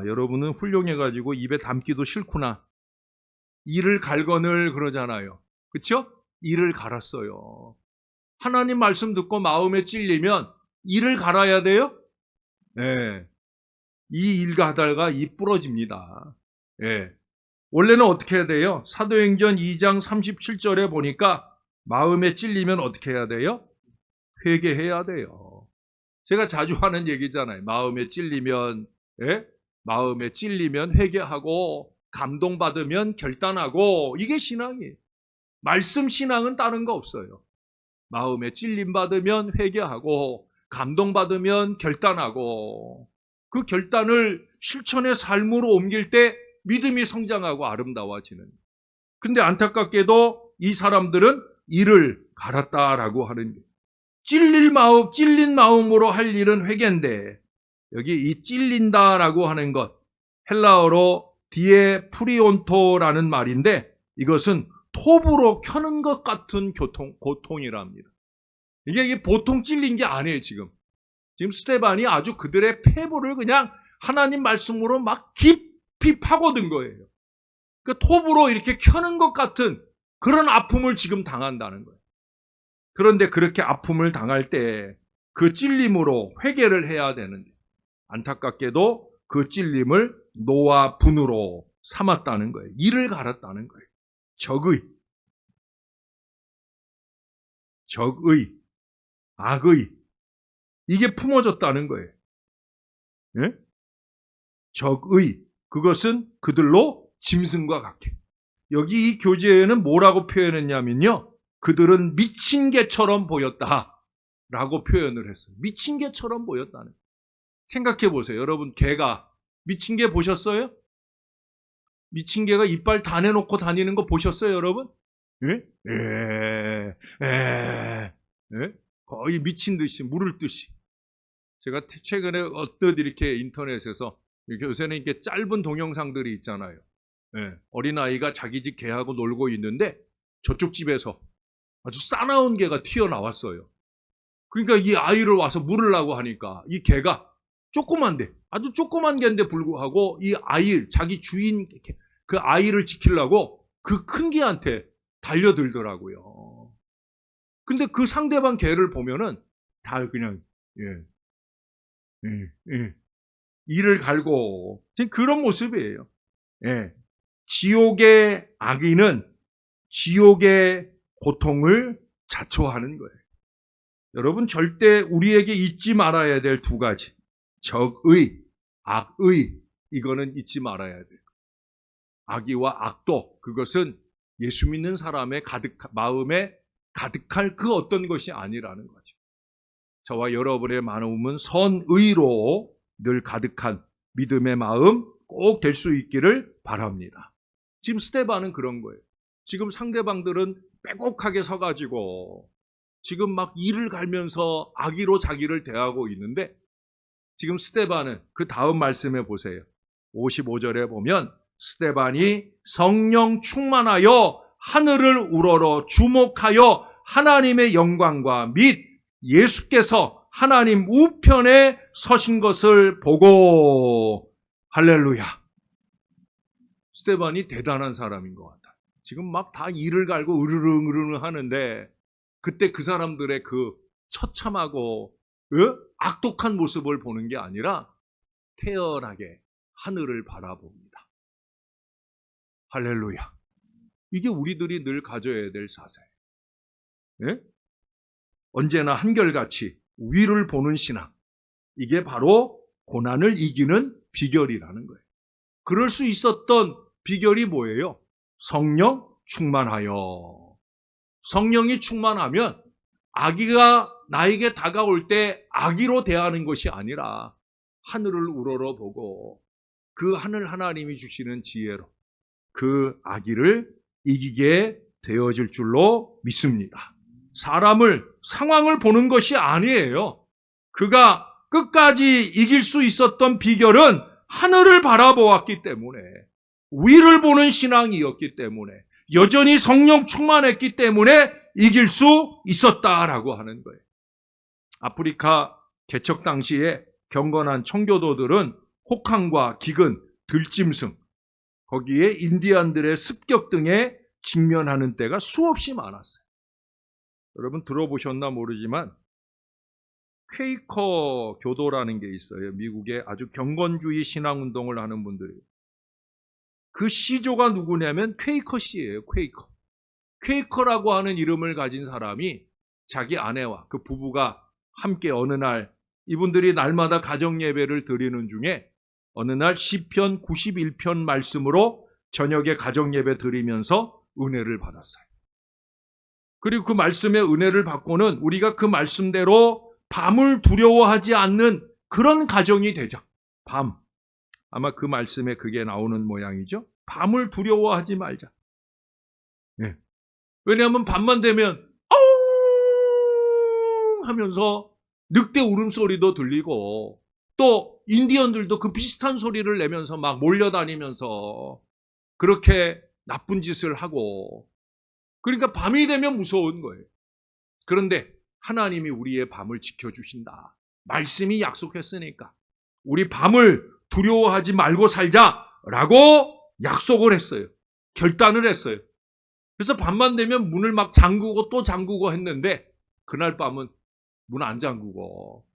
여러분은 훌륭해가지고 입에 담기도 싫구나. 이를 갈거늘 그러잖아요. 그렇죠? 이를 갈았어요. 하나님 말씀 듣고 마음에 찔리면 이를 갈아야 돼요? 이 일 가다가 이 부러집니다. 원래는 어떻게 해야 돼요? 사도행전 2장 37절에 보니까 마음에 찔리면 어떻게 해야 돼요? 회개해야 돼요. 제가 자주 하는 얘기잖아요. 마음에 찔리면 회개하고 감동받으면 결단하고 이게 신앙이에요. 말씀 신앙은 다른 거 없어요. 마음에 찔림 받으면 회개하고 감동받으면 결단하고 그 결단을 실천의 삶으로 옮길 때 믿음이 성장하고 아름다워지는. 근데 안타깝게도 이 사람들은 이를 갈았다라고 하는 게 찔린 마음으로 할 일은 회개인데 여기 이 찔린다라고 하는 것 헬라어로 디에 프리온토라는 말인데 이것은 톱으로 켜는 것 같은 고통이랍니다. 이게 보통 찔린 게 아니에요, 지금. 지금 스데반이 아주 그들의 폐부를 그냥 하나님 말씀으로 막 깊이 파고든 거예요. 그 톱으로 이렇게 켜는 것 같은 그런 아픔을 지금 당한다는 거예요. 그런데 그렇게 아픔을 당할 때 그 찔림으로 회개를 해야 되는데 안타깝게도 그 찔림을 노와 분으로 삼았다는 거예요. 이를 갈았다는 거예요. 적의. 악의, 이게 품어졌다는 거예요. 예? 적의, 그것은 그들로 짐승과 같게. 여기 이 교재에는 뭐라고 표현했냐면요. 그들은 미친 개처럼 보였다라고 표현을 했어요. 미친 개처럼 보였다는. 생각해 보세요. 여러분, 개가 미친 개 보셨어요? 미친 개가 이빨 다 내놓고 다니는 거 보셨어요, 여러분? 예? 예? 거의 미친 듯이 물을 듯이. 제가 최근에 어떤 이렇게 인터넷에서 요새는 이렇게 짧은 동영상들이 있잖아요. 예, 어린아이가 자기 집 개하고 놀고 있는데 저쪽 집에서 아주 싸나운 개가 튀어나왔어요. 그러니까 이 아이를 와서 물으려고 하니까 이 개가 조그만데, 아주 조그만 개인데 불구하고 이 아이, 자기 주인, 그 아이를 지키려고 그 큰 개한테 달려들더라고요. 근데 그 상대방 개를 보면은 다 그냥, 이를 갈고, 지금 그런 모습이에요. 예. 지옥의 악의는 지옥의 고통을 자초하는 거예요. 여러분, 절대 우리에게 잊지 말아야 될 두 가지. 적의, 악의, 이거는 잊지 말아야 돼요. 악의와 악도, 그것은 예수 믿는 사람의 마음에 가득할 그 어떤 것이 아니라는 거죠. 저와 여러분의 마음은 선의로 늘 가득한 믿음의 마음 꼭 될 수 있기를 바랍니다. 지금 스데반은 그런 거예요. 지금 상대방들은 빼곡하게 서가지고 지금 막 이를 갈면서 악의로 자기를 대하고 있는데, 지금 스데반은 그 다음 말씀에 보세요. 55절에 보면 스데반이 성령 충만하여 하늘을 우러러 주목하여 하나님의 영광과 및 예수께서 하나님 우편에 서신 것을 보고, 할렐루야. 스데반이 대단한 사람인 것 같아요. 지금 막 다 이를 갈고 으르릉 하는데, 그때 그 사람들의 그 처참하고 악독한 모습을 보는 게 아니라 태연하게 하늘을 바라봅니다. 할렐루야. 이게 우리들이 늘 가져야 될 자세예요. 예? 언제나 한결같이 위를 보는 신앙. 이게 바로 고난을 이기는 비결이라는 거예요. 그럴 수 있었던 비결이 뭐예요? 성령 충만하여. 성령이 충만하면 악의가 나에게 다가올 때 악의로 대하는 것이 아니라 하늘을 우러러 보고 그 하늘 하나님이 주시는 지혜로 그 악의를 이기게 되어질 줄로 믿습니다. 상황을 보는 것이 아니에요. 그가 끝까지 이길 수 있었던 비결은 하늘을 바라보았기 때문에, 위를 보는 신앙이었기 때문에, 여전히 성령 충만했기 때문에 이길 수 있었다라고 하는 거예요. 아프리카 개척 당시에 경건한 청교도들은 혹한과 기근, 들짐승, 거기에 인디안들의 습격 등에 직면하는 때가 수없이 많았어요. 여러분 들어보셨나 모르지만 퀘이커 교도라는 게 있어요. 미국의 아주 경건주의 신앙운동을 하는 분들이. 그 시조가 누구냐면 퀘이커 씨예요. 퀘이커. 퀘이커라고 하는 이름을 가진 사람이 자기 아내와 그 부부가 함께 어느 날, 이분들이 날마다 가정 예배를 드리는 중에 어느 날 시편 91편 말씀으로 저녁에 가정 예배 드리면서 은혜를 받았어요. 그리고 그 말씀의 은혜를 받고는 우리가 그 말씀대로 밤을 두려워하지 않는 그런 가정이 되자. 밤. 아마 그 말씀에 그게 나오는 모양이죠. 밤을 두려워하지 말자. 네. 왜냐하면 밤만 되면 아웅 하면서 늑대 울음소리도 들리고, 또 인디언들도 그 비슷한 소리를 내면서 막 몰려다니면서 그렇게 나쁜 짓을 하고, 그러니까 밤이 되면 무서운 거예요. 그런데 하나님이 우리의 밤을 지켜주신다. 말씀이 약속했으니까 우리 밤을 두려워하지 말고 살자라고 약속을 했어요. 결단을 했어요. 그래서 밤만 되면 문을 막 잠그고 또 잠그고 했는데, 그날 밤은 문 안 잠그고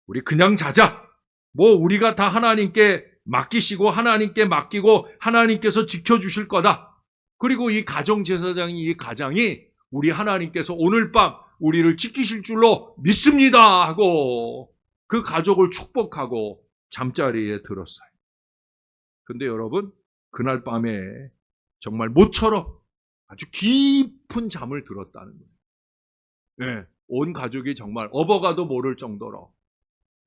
우리 그냥 자자. 뭐 우리가 다 하나님께 맡기시고 하나님께 맡기고 하나님께서 지켜주실 거다. 그리고 이 가정제사장이, 이 가장이 우리 하나님께서 오늘 밤 우리를 지키실 줄로 믿습니다 하고 그 가족을 축복하고 잠자리에 들었어요. 근데 여러분, 그날 밤에 정말 모처럼 아주 깊은 잠을 들었다는 거예요. 네, 온 가족이 정말 업어가도 모를 정도로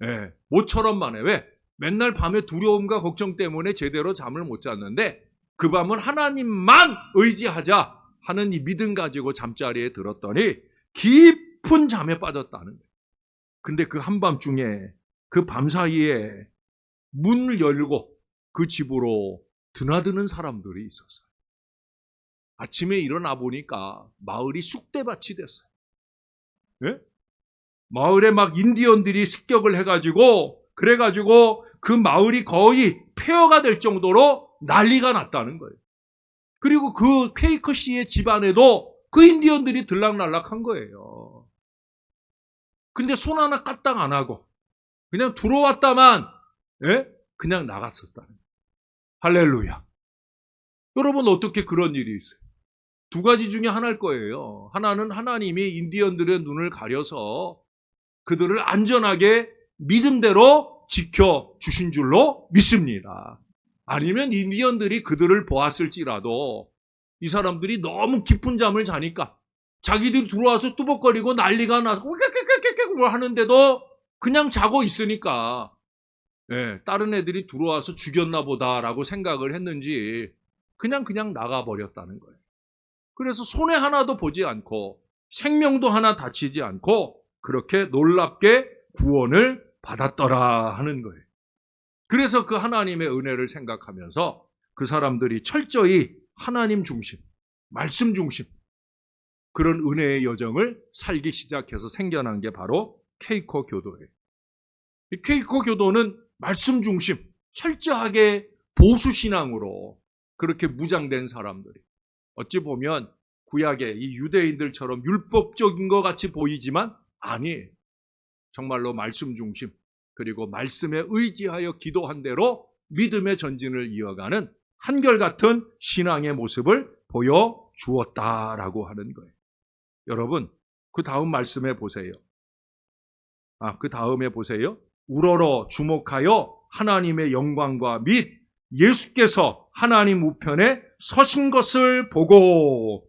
네, 모처럼 만에. 왜? 맨날 밤에 두려움과 걱정 때문에 제대로 잠을 못 잤는데 그 밤은 하나님만 의지하자 하는 이 믿음 가지고 잠자리에 들었더니 깊은 잠에 빠졌다는 거예요. 근데 그 한밤중에 그 밤사이에 문을 열고 그 집으로 드나드는 사람들이 있었어요. 아침에 일어나 보니까 마을이 쑥대밭이 됐어요. 예? 마을에 막 인디언들이 습격을 해가지고 그래가지고 그 마을이 거의 폐허가 될 정도로 난리가 났다는 거예요. 그리고 그 퀘이커 씨의 집안에도 그 인디언들이 들락날락한 거예요. 근데 손 하나 까딱 안 하고 그냥 들어왔다만 그냥 나갔었다는 거예요. 할렐루야. 여러분, 어떻게 그런 일이 있어요? 두 가지 중에 하나일 거예요. 하나는 하나님이 인디언들의 눈을 가려서 그들을 안전하게 믿음대로 지켜주신 줄로 믿습니다. 아니면 인디언들이 그들을 보았을지라도 이 사람들이 너무 깊은 잠을 자니까 자기들이 들어와서 뚜벅거리고 난리가 나서 뭐 하는데도 그냥 자고 있으니까 다른 애들이 들어와서 죽였나 보다라고 생각을 했는지 그냥 나가버렸다는 거예요. 그래서 손에 하나도 보지 않고 생명도 하나 다치지 않고 그렇게 놀랍게 구원을 받았더라 하는 거예요. 그래서 그 하나님의 은혜를 생각하면서 그 사람들이 철저히 하나님 중심, 말씀 중심 그런 은혜의 여정을 살기 시작해서 생겨난 게 바로 케이커 교도예요. 이 케이커 교도는 말씀 중심, 철저하게 보수 신앙으로 그렇게 무장된 사람들이 어찌 보면 구약의 이 유대인들처럼 율법적인 것 같이 보이지만 아니에요. 정말로 말씀 중심, 그리고 말씀에 의지하여 기도한 대로 믿음의 전진을 이어가는 한결같은 신앙의 모습을 보여주었다라고 하는 거예요. 여러분, 그 다음 말씀에 보세요. 그 다음에 보세요. 우러러 주목하여 하나님의 영광과 및 예수께서 하나님 우편에 서신 것을 보고.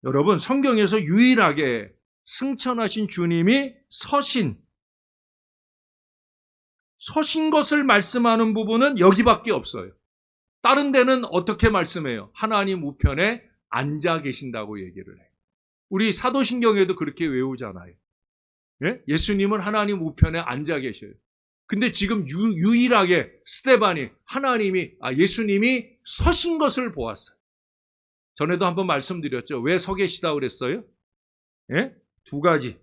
여러분, 성경에서 유일하게 승천하신 주님이 서신 것을 말씀하는 부분은 여기밖에 없어요. 다른 데는 어떻게 말씀해요? 하나님 우편에 앉아 계신다고 얘기를 해요. 우리 사도신경에도 그렇게 외우잖아요. 예수님은 하나님 우편에 앉아 계셔요. 근데 지금 유일하게 스데반이 예수님이 서신 것을 보았어요. 전에도 한번 말씀드렸죠. 왜 서 계시다고 그랬어요? 두 가지.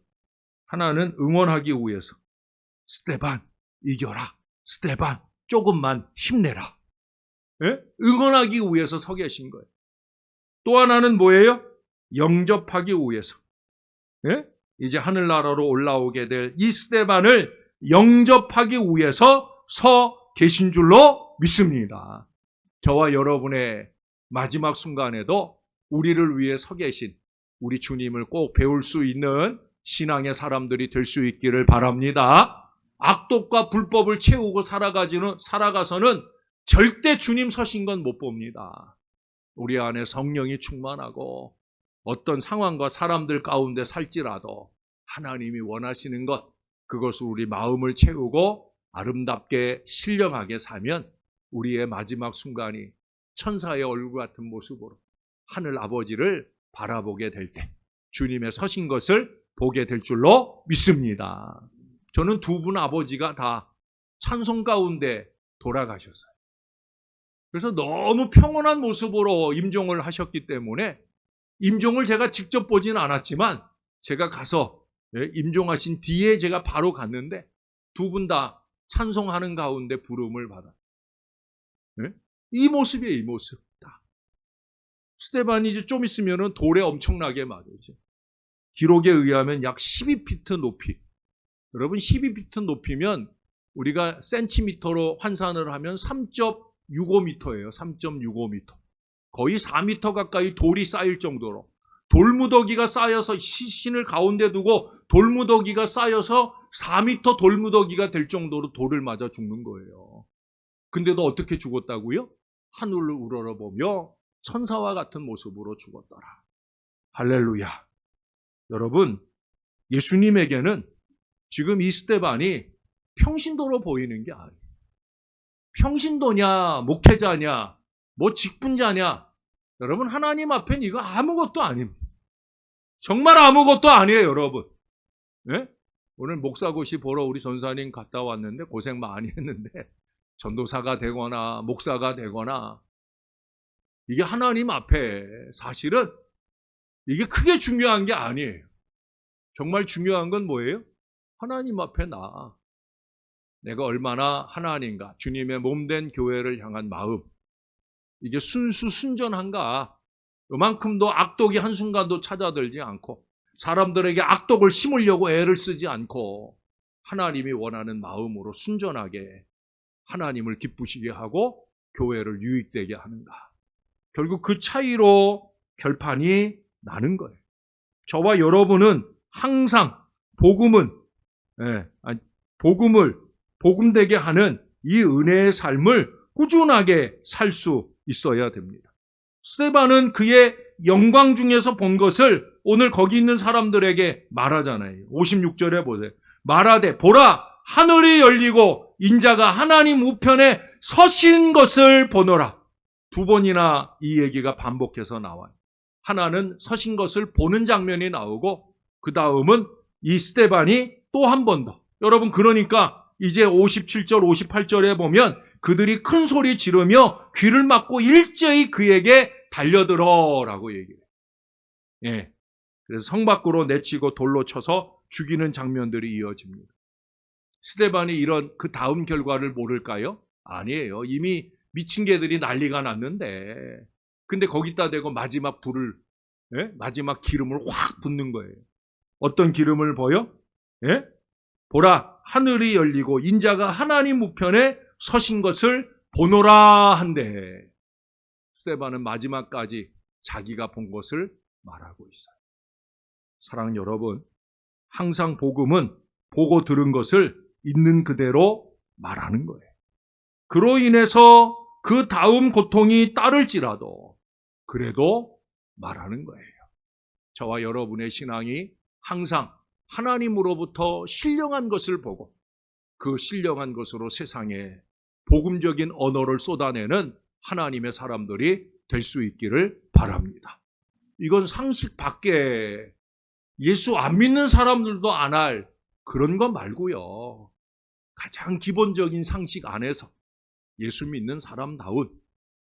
하나는 응원하기 위해서. 스데반 이겨라. 스데반 조금만 힘내라. 응원하기 위해서 서 계신 거예요. 또 하나는 뭐예요? 영접하기 위해서. 이제 하늘나라로 올라오게 될 이 스데반을 영접하기 위해서 서 계신 줄로 믿습니다. 저와 여러분의 마지막 순간에도 우리를 위해 서 계신 우리 주님을 꼭 배울 수 있는 신앙의 사람들이 될 수 있기를 바랍니다. 악독과 불법을 채우고 살아가서는 절대 주님 서신 건 못 봅니다. 우리 안에 성령이 충만하고 어떤 상황과 사람들 가운데 살지라도 하나님이 원하시는 것, 그것을 우리 마음을 채우고 아름답게 신령하게 살면 우리의 마지막 순간이 천사의 얼굴 같은 모습으로 하늘 아버지를 바라보게 될 때 주님의 서신 것을 보게 될 줄로 믿습니다. 저는 두 분 아버지가 다 찬송 가운데 돌아가셨어요. 그래서 너무 평온한 모습으로 임종을 하셨기 때문에 임종을 제가 직접 보진 않았지만 제가 가서 임종하신 뒤에 제가 바로 갔는데 두 분 다 찬송하는 가운데 부름을 받았어요. 이 모습이에요, 이 모습. 스데반이 이제 좀 있으면 돌에 엄청나게 맞으죠. 기록에 의하면 약 12피트 높이. 여러분, 12피트 높이면 우리가 센티미터로 환산을 하면 3.65m예요. 3.65m. 거의 4m 가까이 돌이 쌓일 정도로 돌무더기가 쌓여서 시신을 가운데 두고 돌무더기가 쌓여서 4m 돌무더기가 될 정도로 돌을 맞아 죽는 거예요. 근데도 어떻게 죽었다고요? 하늘을 우러러보며 천사와 같은 모습으로 죽었더라. 할렐루야. 여러분, 예수님에게는 지금 이 스데반이 평신도로 보이는 게 아니에요. 평신도냐, 목회자냐, 뭐 직분자냐. 여러분, 하나님 앞엔 이거 아무것도 아닙니다. 정말 아무것도 아니에요, 여러분. 예? 오늘 목사고시 보러 우리 전사님 갔다 왔는데 고생 많이 했는데 전도사가 되거나 목사가 되거나 이게 하나님 앞에 사실은 이게 크게 중요한 게 아니에요. 정말 중요한 건 뭐예요? 하나님 앞에 내가 얼마나 하나님과 주님의 몸된 교회를 향한 마음, 이게 순수순전한가? 요만큼도 악독이 한순간도 찾아들지 않고 사람들에게 악독을 심으려고 애를 쓰지 않고 하나님이 원하는 마음으로 순전하게 하나님을 기쁘시게 하고 교회를 유익되게 하는가? 결국 그 차이로 결판이 나는 거예요. 저와 여러분은 항상 복음되게 하는 이 은혜의 삶을 꾸준하게 살 수 있어야 됩니다. 스데반은 그의 영광 중에서 본 것을 오늘 거기 있는 사람들에게 말하잖아요. 56절에 보세요. 말하되 보라 하늘이 열리고 인자가 하나님 우편에 서신 것을 보노라. 두 번이나 이 얘기가 반복해서 나와요. 하나는 서신 것을 보는 장면이 나오고 그 다음은 이 스데반이 또 한 번 더. 여러분 그러니까 이제 57절 58절에 보면 그들이 큰 소리 지르며 귀를 막고 일제히 그에게 달려들어라고 얘기해요. 예. 그래서 성 밖으로 내치고 돌로 쳐서 죽이는 장면들이 이어집니다. 스데반이 이런 그 다음 결과를 모를까요? 아니에요. 이미 미친 개들이 난리가 났는데 근데 거기다 대고 마지막 마지막 기름을 확 붓는 거예요. 어떤 기름을 보여? 예? 보라 하늘이 열리고 인자가 하나님 우편에 서신 것을 보노라 한데 스데반은 마지막까지 자기가 본 것을 말하고 있어요. 사랑하는 여러분, 항상 복음은 보고 들은 것을 있는 그대로 말하는 거예요. 그로 인해서 그 다음 고통이 따를지라도 그래도 말하는 거예요. 저와 여러분의 신앙이 항상 하나님으로부터 신령한 것을 보고 그 신령한 것으로 세상에 복음적인 언어를 쏟아내는 하나님의 사람들이 될 수 있기를 바랍니다. 이건 상식 밖에 예수 안 믿는 사람들도 안 할 그런 거 말고요. 가장 기본적인 상식 안에서 예수 믿는 사람다운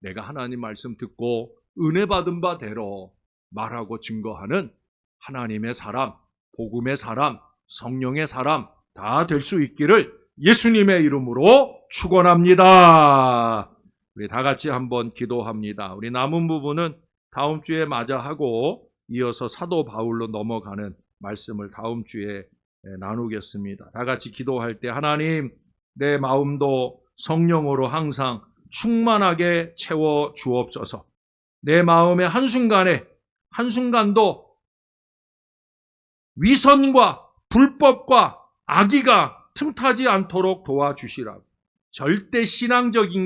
내가 하나님 말씀 듣고 은혜 받은 바대로 말하고 증거하는 하나님의 사람, 복음의 사람, 성령의 사람 다 될 수 있기를 예수님의 이름으로 축원합니다. 우리 다 같이 한번 기도합니다. 우리 남은 부분은 다음 주에 마저 하고 이어서 사도 바울로 넘어가는 말씀을 다음 주에 나누겠습니다. 다 같이 기도할 때 하나님 내 마음도 성령으로 항상 충만하게 채워 주옵소서. 내 마음의 한순간도 위선과 불법과 악의가 틈타지 않도록 도와주시라고. 절대 신앙적이지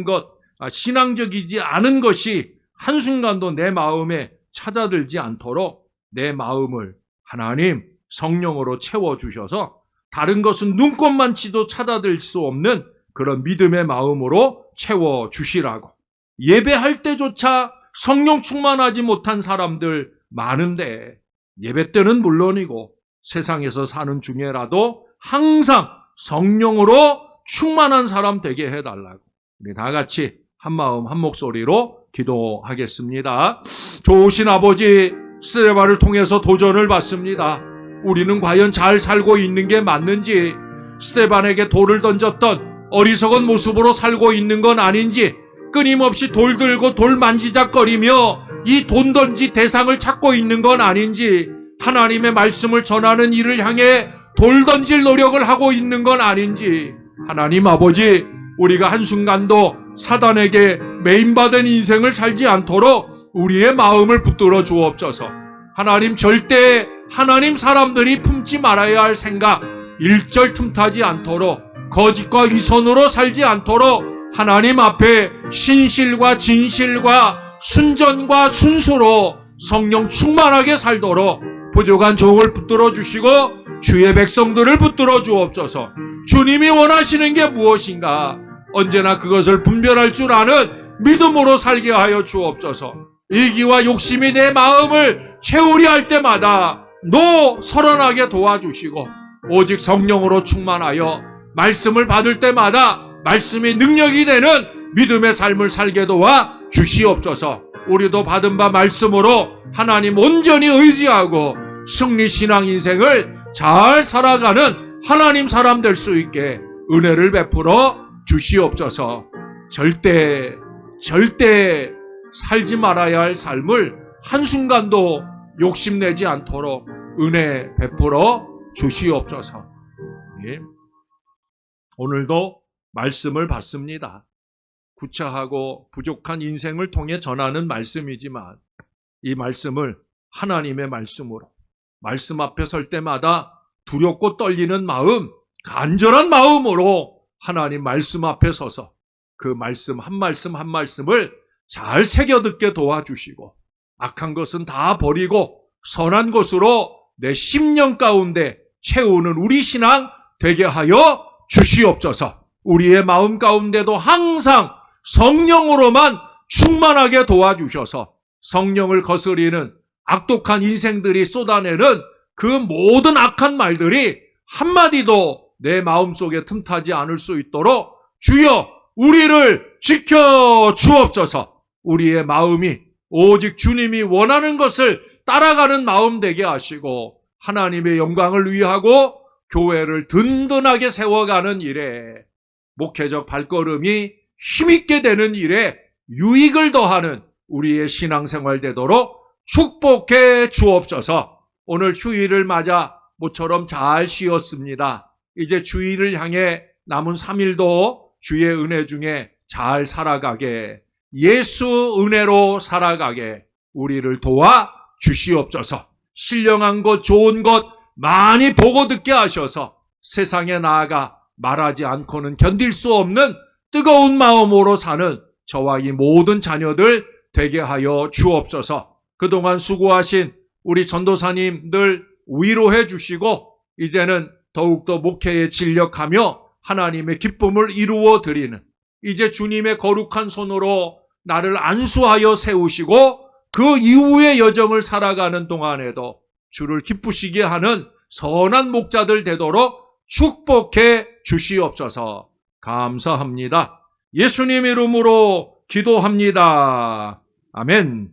않은 것이 한순간도 내 마음에 찾아들지 않도록 내 마음을 하나님 성령으로 채워주셔서 다른 것은 눈꼽만치도 찾아들 수 없는 그런 믿음의 마음으로 채워주시라고. 예배할 때조차 성령 충만하지 못한 사람들 많은데 예배 때는 물론이고 세상에서 사는 중에라도 항상 성령으로 충만한 사람 되게 해달라고. 우리 다 같이 한 마음 한 목소리로 기도하겠습니다. 좋으신 아버지, 스데반을 통해서 도전을 받습니다. 우리는 과연 잘 살고 있는 게 맞는지, 스데반에게 돌을 던졌던 어리석은 모습으로 살고 있는 건 아닌지, 끊임없이 돌 들고 돌 만지작거리며 이 돈 던지 대상을 찾고 있는 건 아닌지, 하나님의 말씀을 전하는 일을 향해 돌 던질 노력을 하고 있는 건 아닌지, 하나님 아버지, 우리가 한순간도 사단에게 매인받은 인생을 살지 않도록 우리의 마음을 붙들어 주옵소서. 하나님 절대 하나님 사람들이 품지 말아야 할 생각 일절 틈타지 않도록 거짓과 위선으로 살지 않도록 하나님 앞에 신실과 진실과 순전과 순수로 성령 충만하게 살도록 부족한 종을 붙들어 주시고 주의 백성들을 붙들어 주옵소서. 주님이 원하시는 게 무엇인가 언제나 그것을 분별할 줄 아는 믿음으로 살게 하여 주옵소서. 이기와 욕심이 내 마음을 채우려 할 때마다 서론하게 도와주시고 오직 성령으로 충만하여 말씀을 받을 때마다 말씀이 능력이 되는 믿음의 삶을 살게 도와 주시옵소서. 우리도 받은 바 말씀으로 하나님 온전히 의지하고 승리신앙 인생을 잘 살아가는 하나님 사람 될 수 있게 은혜를 베풀어 주시옵소서. 절대 살지 말아야 할 삶을 한순간도 욕심내지 않도록 은혜 베풀어 주시옵소서. 예. 오늘도 말씀을 받습니다. 구차하고 부족한 인생을 통해 전하는 말씀이지만 이 말씀을 하나님의 말씀으로 말씀 앞에 설 때마다 두렵고 떨리는 마음, 간절한 마음으로 하나님 말씀 앞에 서서 그 말씀 한 말씀을 잘 새겨듣게 도와주시고 악한 것은 다 버리고 선한 것으로 내 심령 가운데 채우는 우리 신앙 되게 하여 주시옵소서. 우리의 마음 가운데도 항상 성령으로만 충만하게 도와주셔서 성령을 거스리는 악독한 인생들이 쏟아내는 그 모든 악한 말들이 한마디도 내 마음속에 틈타지 않을 수 있도록 주여 우리를 지켜 주옵소서. 우리의 마음이 오직 주님이 원하는 것을 따라가는 마음 되게 하시고 하나님의 영광을 위하고 교회를 든든하게 세워가는 일에 목회적 발걸음이 힘있게 되는 일에 유익을 더하는 우리의 신앙생활 되도록 축복해 주옵소서. 오늘 주일을 맞아 모처럼 잘 쉬었습니다. 이제 주일을 향해 남은 3일도 주의 은혜 중에 잘 살아가게 예수 은혜로 살아가게 우리를 도와 주시옵소서. 신령한 것 좋은 것 많이 보고 듣게 하셔서 세상에 나아가 말하지 않고는 견딜 수 없는 뜨거운 마음으로 사는 저와 이 모든 자녀들 되게 하여 주옵소서. 그동안 수고하신 우리 전도사님들 위로해 주시고 이제는 더욱더 목회에 진력하며 하나님의 기쁨을 이루어 드리는 이제 주님의 거룩한 손으로 나를 안수하여 세우시고 그 이후의 여정을 살아가는 동안에도 주를 기쁘시게 하는 선한 목자들 되도록 축복해 주시옵소서. 감사합니다. 예수님 이름으로 기도합니다. 아멘.